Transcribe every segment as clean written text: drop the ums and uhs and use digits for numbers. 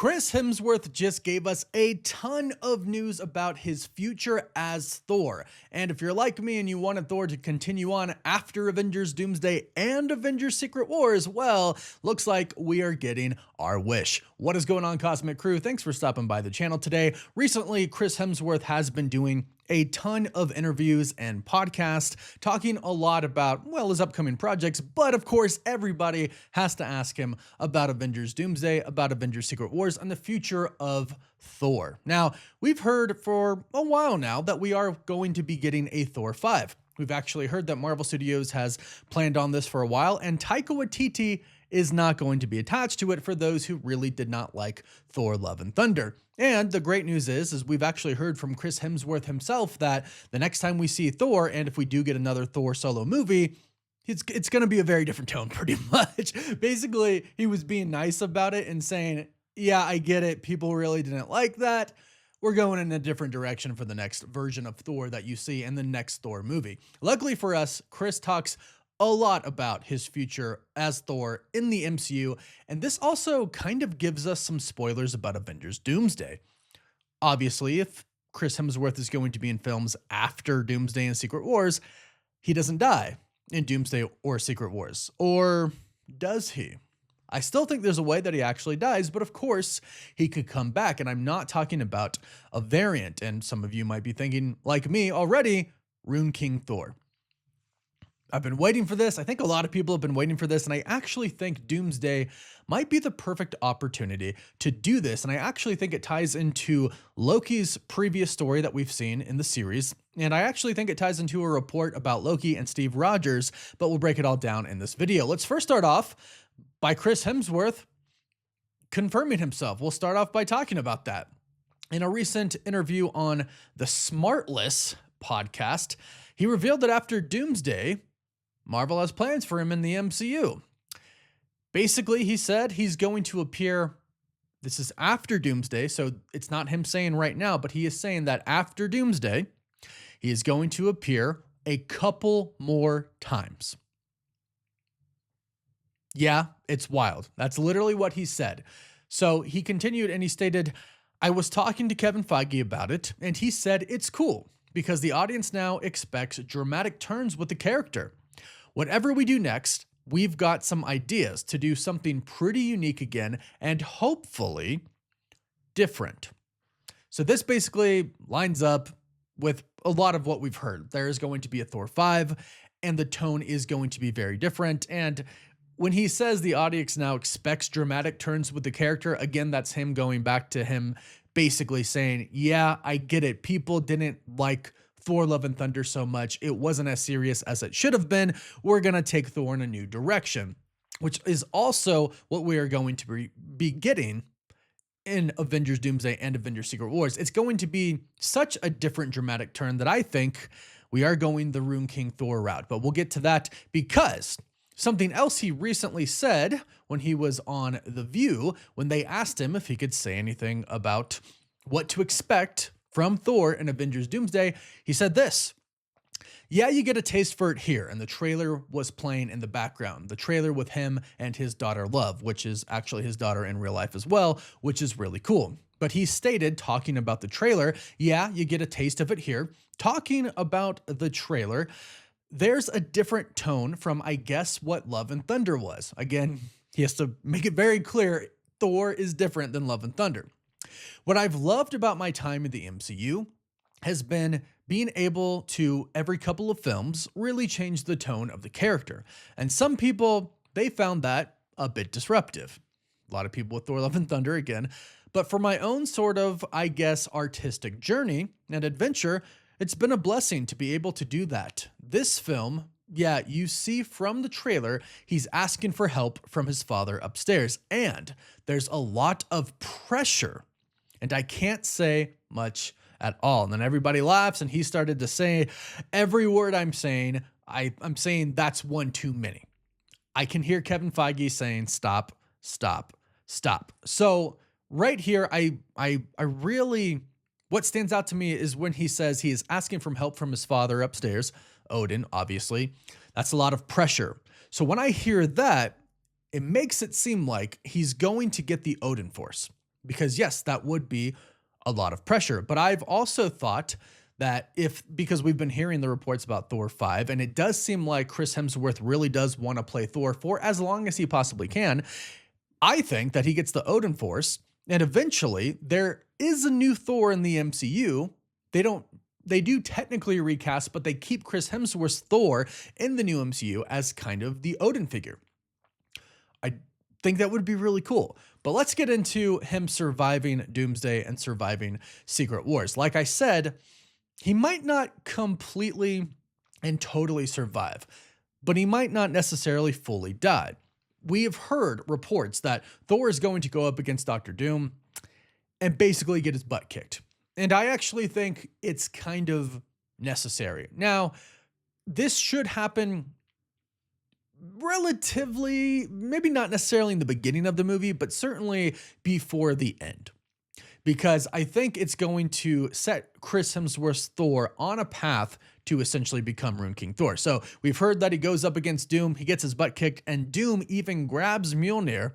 Chris Hemsworth just gave us a ton of news about his future as Thor. And if you're like me and you wanted Thor to continue on after Avengers Doomsday and Avengers Secret Wars, well, looks like we are getting our wish. What is going on, Cosmic Crew? Thanks for stopping by the channel today. Recently, Chris Hemsworth has been doing a ton of interviews and podcasts talking a lot about, well, his upcoming projects, but of course, everybody has to ask him about Avengers Doomsday, about Avengers Secret Wars, and the future of Thor. Now, we've heard for a while now that we are going to be getting a Thor 5. We've actually heard that Marvel Studios has planned on this for a while, and Taika Waititi is not going to be attached to it for those who really did not like Thor Love and Thunder. And the great news is we've actually heard from Chris Hemsworth himself that the next time we see Thor, and if we do get another Thor solo movie, it's going to be a very different tone pretty much. Basically, he was being nice about it and saying, yeah, I get it. People really didn't like that. We're going in a different direction for the next version of Thor that you see in the next Thor movie. Luckily for us, Chris talks a lot about his future as Thor in the MCU, and this also kind of gives us some spoilers about Avengers Doomsday. Obviously, if Chris Hemsworth is going to be in films after Doomsday and Secret Wars, he doesn't die in Doomsday or Secret Wars. Or does he? I still think there's a way that he actually dies, but of course, he could come back, and I'm not talking about a variant, and some of you might be thinking, like me already, Rune King Thor. I've been waiting for this. I think a lot of people have been waiting for this, and I actually think Doomsday might be the perfect opportunity to do this, and I actually think it ties into Loki's previous story that we've seen in the series, and I actually think it ties into a report about Loki and Steve Rogers, but we'll break it all down in this video. Let's first start off by Chris Hemsworth confirming himself. We'll start off by talking about that. In a recent interview on the Smartless podcast, he revealed that after Doomsday, Marvel has plans for him in the MCU. Basically, he said he's going to appear, this is after Doomsday, so it's not him saying right now, but he is saying that after Doomsday, he is going to appear a couple more times. Yeah, it's wild. That's literally what he said. So he continued and he stated, I was talking to Kevin Feige about it, and he said it's cool because the audience now expects dramatic turns with the character. Whatever we do next, we've got some ideas to do something pretty unique again and hopefully different. So this basically lines up with a lot of what we've heard. There is going to be a Thor 5 and the tone is going to be very different. And when he says the audience now expects dramatic turns with the character, again, that's him going back to him basically saying, yeah, I get it. People didn't like Thor Love and Thunder so much. It wasn't as serious as it should have been. We're going to take Thor in a new direction, which is also what we are going to be getting in Avengers Doomsday and Avengers Secret Wars. It's going to be such a different dramatic turn that I think we are going the Rune King Thor route, but we'll get to that because something else he recently said when he was on The View, when they asked him if he could say anything about what to expect from Thor in Avengers Doomsday, he said this. Yeah, you get a taste for it here, and the trailer was playing in the background. The trailer with him and his daughter Love, which is actually his daughter in real life as well, which is really cool. But he stated, talking about the trailer, yeah, you get a taste of it here. Talking about the trailer, there's a different tone from, I guess, what Love and Thunder was. Again, he has to make it very clear, Thor is different than Love and Thunder. What I've loved about my time in the MCU has been being able to, every couple of films, really change the tone of the character. And some people, they found that a bit disruptive. A lot of people with Thor Love and Thunder again. But for my own sort of, I guess, artistic journey and adventure, it's been a blessing to be able to do that. This film, yeah, you see from the trailer, he's asking for help from his father upstairs. And there's a lot of pressure. And I can't say much at all. And then everybody laughs and he started to say, every word I'm saying, I'm saying that's one too many. I can hear Kevin Feige saying, stop, stop, stop. So right here, I really, what stands out to me is when he says he is asking for help from his father upstairs, Odin, obviously. That's a lot of pressure. So when I hear that, it makes it seem like he's going to get the Odin Force. because yes, that would be a lot of pressure. But I've also thought that because we've been hearing the reports about Thor 5, and it does seem like Chris Hemsworth really does want to play Thor for as long as he possibly can, I think that he gets the Odin Force, and eventually there is a new Thor in the MCU. They do technically recast, but they keep Chris Hemsworth's Thor in the new MCU as kind of the Odin figure. I think that would be really cool. But let's get into him surviving Doomsday and surviving Secret Wars. Like I said, he might not completely and totally survive, but he might not necessarily fully die. We have heard reports that Thor is going to go up against Doctor Doom and basically get his butt kicked. And I actually think it's kind of necessary. Now, this should happen relatively, maybe not necessarily in the beginning of the movie, but certainly before the end. Because I think it's going to set Chris Hemsworth's Thor on a path to essentially become Rune King Thor. So we've heard that he goes up against Doom, he gets his butt kicked, and Doom even grabs Mjolnir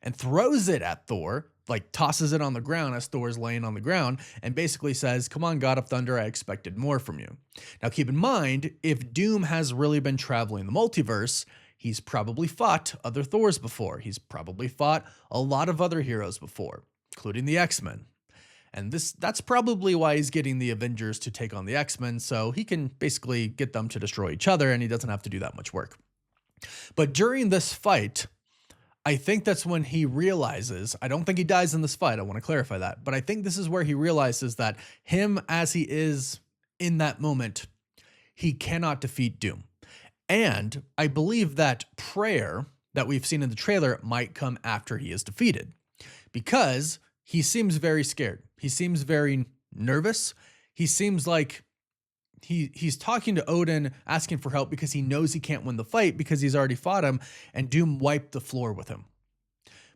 and throws it at Thor, like tosses it on the ground as Thor's laying on the ground, and basically says, "Come on, God of Thunder, I expected more from you." Now keep in mind, if Doom has really been traveling the multiverse, he's probably fought other Thors before. He's probably fought a lot of other heroes before, including the X-Men. And that's probably why he's getting the Avengers to take on the X-Men, so he can basically get them to destroy each other, and he doesn't have to do that much work. But during this fight, I think that's when he realizes, I don't think he dies in this fight, I want to clarify that, but I think this is where he realizes that him as he is in that moment, he cannot defeat Doom. And I believe that prayer that we've seen in the trailer might come after he is defeated, because he seems very scared. He seems very nervous. He seems like he's talking to Odin, asking for help because he knows he can't win the fight because he's already fought him, and Doom wiped the floor with him.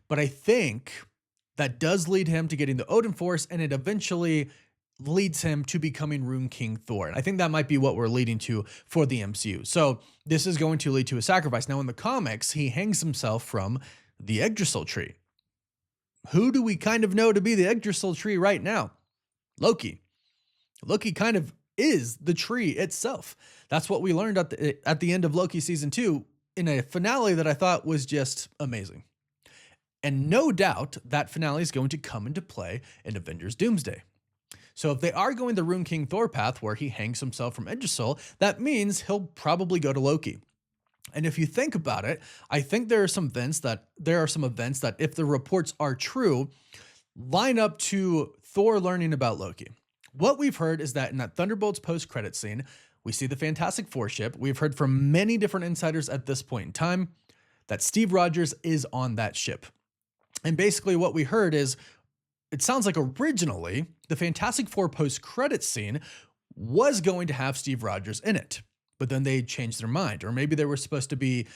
But I think that does lead him to getting the Odin Force, and it eventually leads him to becoming Rune King Thor. And I think that might be what we're leading to for the MCU. So this is going to lead to a sacrifice. Now in the comics, he hangs himself from the Yggdrasil tree. Who do we kind of know to be the Yggdrasil tree right now? Loki. Loki kind of is the tree itself. That's what we learned at the end of Loki season 2 in a finale that I thought was just amazing. And no doubt that finale is going to come into play in Avengers Doomsday. So if they are going the Rune King Thor path where he hangs himself from Yggdrasil, that means he'll probably go to Loki. And if you think about it, I think there are some events that if the reports are true, line up to Thor learning about Loki. What we've heard is that in that Thunderbolts post-credit scene, we see the Fantastic Four ship. We've heard from many different insiders at this point in time that Steve Rogers is on that ship. And basically what we heard is, it sounds like originally the Fantastic Four post-credit scene was going to have Steve Rogers in it, but then they changed their mind. Or maybe they were supposed to be,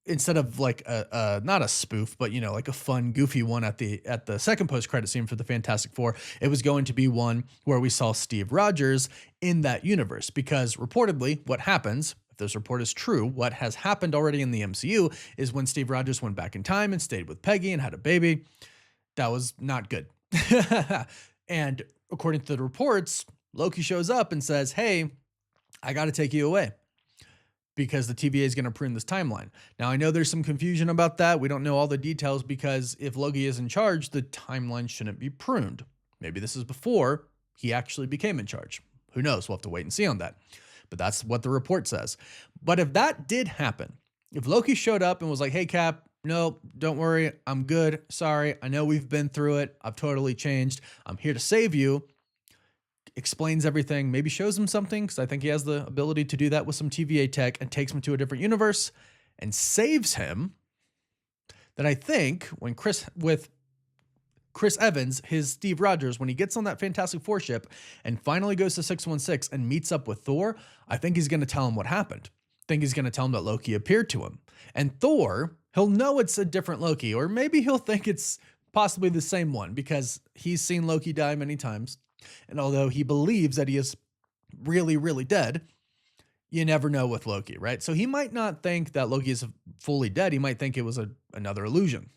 instead of like not a spoof, but like a fun, goofy one at the second post-credit scene for the Fantastic Four, it was going to be one where we saw Steve Rogers in that universe. Because reportedly, what happens, if this report is true, what has happened already in the MCU is when Steve Rogers went back in time and stayed with Peggy and had a baby, that was not good. And according to the reports, Loki shows up and says, "Hey, I got to take you away because the TVA is going to prune this timeline." Now, I know there's some confusion about that. We don't know all the details because if Loki is in charge, the timeline shouldn't be pruned. Maybe this is before he actually became in charge. Who knows? We'll have to wait and see on that. But that's what the report says. But if that did happen, if Loki showed up and was like, "Hey, Cap, no, don't worry. I'm good. Sorry. I know we've been through it. I've totally changed. I'm here to save you." Explains everything, maybe shows him something, because I think he has the ability to do that with some TVA tech, and takes him to a different universe and saves him. Then I think when Chris Evans, his Steve Rogers, when he gets on that Fantastic Four ship and finally goes to 616 and meets up with Thor, I think he's going to tell him what happened. I think he's going to tell him that Loki appeared to him. And Thor, he'll know it's a different Loki, or maybe he'll think it's possibly the same one because he's seen Loki die many times. And although he believes that he is really, really dead, you never know with Loki, right? So he might not think that Loki is fully dead. He might think it was another illusion.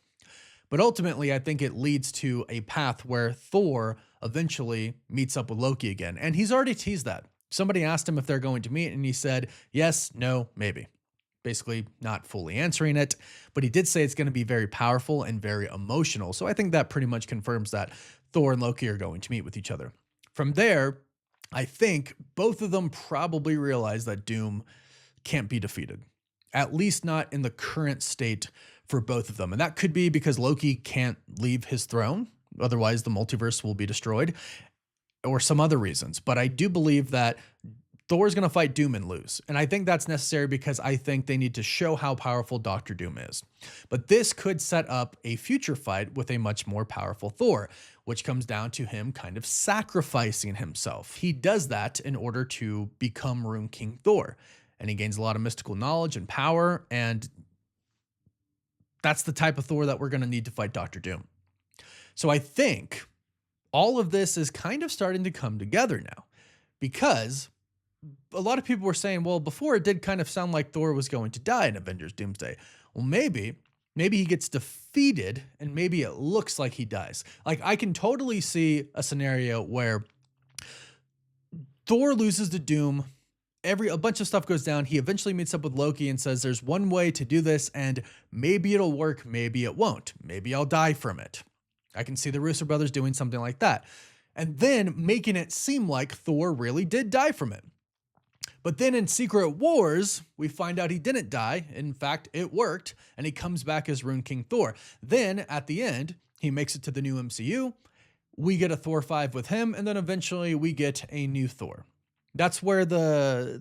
But ultimately, I think it leads to a path where Thor eventually meets up with Loki again. And he's already teased that. Somebody asked him if they're going to meet, and he said, yes, no, maybe. Basically not fully answering it, but he did say it's going to be very powerful and very emotional. So I think that pretty much confirms that Thor and Loki are going to meet with each other. From there, I think both of them probably realize that Doom can't be defeated, at least not in the current state for both of them. And that could be because Loki can't leave his throne. Otherwise, the multiverse will be destroyed, or some other reasons. But I do believe that Thor's going to fight Doom and lose. And I think that's necessary because I think they need to show how powerful Dr. Doom is. But this could set up a future fight with a much more powerful Thor, which comes down to him kind of sacrificing himself. He does that in order to become Rune King Thor. And he gains a lot of mystical knowledge and power. And that's the type of Thor that we're going to need to fight Dr. Doom. So I think all of this is kind of starting to come together now, because a lot of people were saying, well, before it did kind of sound like Thor was going to die in Avengers Doomsday. Well, maybe he gets defeated and maybe it looks like he dies. Like, I can totally see a scenario where Thor loses to Doom. A bunch of stuff goes down. He eventually meets up with Loki and says, there's one way to do this, and maybe it'll work. Maybe it won't. Maybe I'll die from it. I can see the Russo brothers doing something like that, and then making it seem like Thor really did die from it. But then in Secret Wars, we find out he didn't die. In fact, it worked, and he comes back as Rune King Thor. Then at the end, he makes it to the new MCU. We get a Thor 5 with him, and then eventually we get a new Thor. That's where the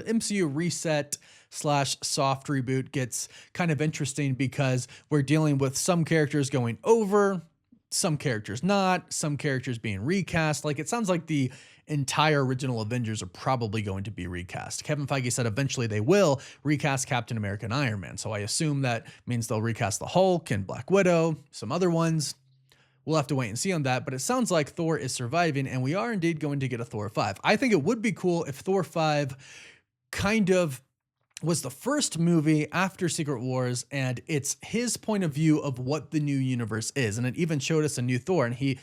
MCU reset / soft reboot gets kind of interesting, because we're dealing with some characters going over, some characters not, some characters being recast. Like, it sounds like the entire original Avengers are probably going to be recast. Kevin Feige said eventually they will recast Captain America and Iron Man. So I assume that means they'll recast the Hulk and Black Widow, some other ones. We'll have to wait and see on that, but it sounds like Thor is surviving, and we are indeed going to get a Thor 5. I think it would be cool if Thor 5 kind of was the first movie after Secret Wars, and it's his point of view of what the new universe is. And it even showed us a new Thor, and he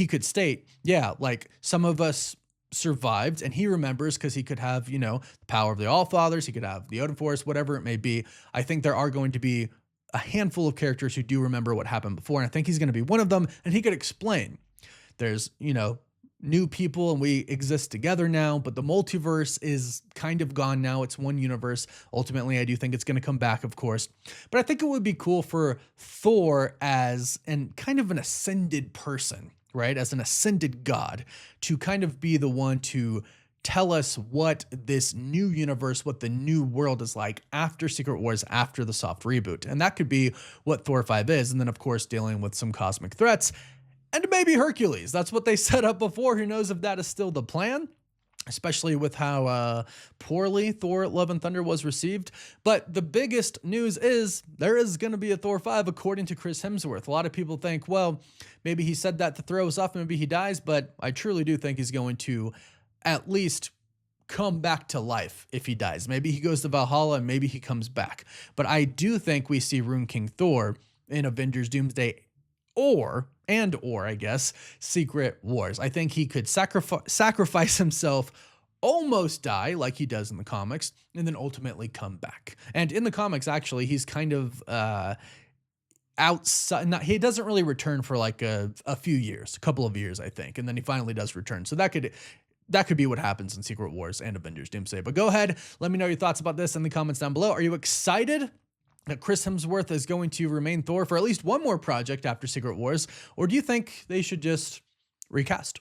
could state, yeah, like, some of us survived, and he remembers because he could have, the power of the Allfathers, he could have the Odin Force, whatever it may be. I think there are going to be a handful of characters who do remember what happened before, and I think he's going to be one of them, and he could explain there's, new people and we exist together now, but the multiverse is kind of gone now. It's one universe. Ultimately, I do think it's going to come back, of course, but I think it would be cool for Thor as kind of an ascended person, right? As an ascended god, to kind of be the one to tell us what this new universe, what the new world is like after Secret Wars, after the soft reboot. And that could be what Thor 5 is. And then, of course, dealing with some cosmic threats and maybe Hercules. That's what they set up before. Who knows if that is still the plan, especially with how poorly Thor Love and Thunder was received. But the biggest news is there is going to be a Thor 5, according to Chris Hemsworth. A lot of people think, well, maybe he said that to throw us off, maybe he dies, but I truly do think he's going to at least come back to life if he dies. Maybe he goes to Valhalla and maybe he comes back. But I do think we see Rune King Thor in Avengers Doomsday or I guess, Secret Wars. I think he could sacrifice himself, almost die like he does in the comics, and then ultimately come back. And in the comics, actually, he's kind of outside. He doesn't really return for like a few years, a couple of years, I think, and then he finally does return. So that could be what happens in Secret Wars and Avengers Doomsday. But go ahead, let me know your thoughts about this in the comments down below. Are you excited that Chris Hemsworth is going to remain Thor for at least one more project after Secret Wars, or do you think they should just recast?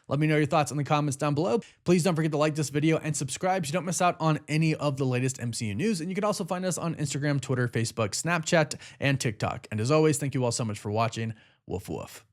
Let me know your thoughts in the comments down below. Please don't forget to like this video and subscribe so you don't miss out on any of the latest MCU news. And you can also find us on Instagram, Twitter, Facebook, Snapchat, and TikTok. And as always, thank you all so much for watching. Woof woof.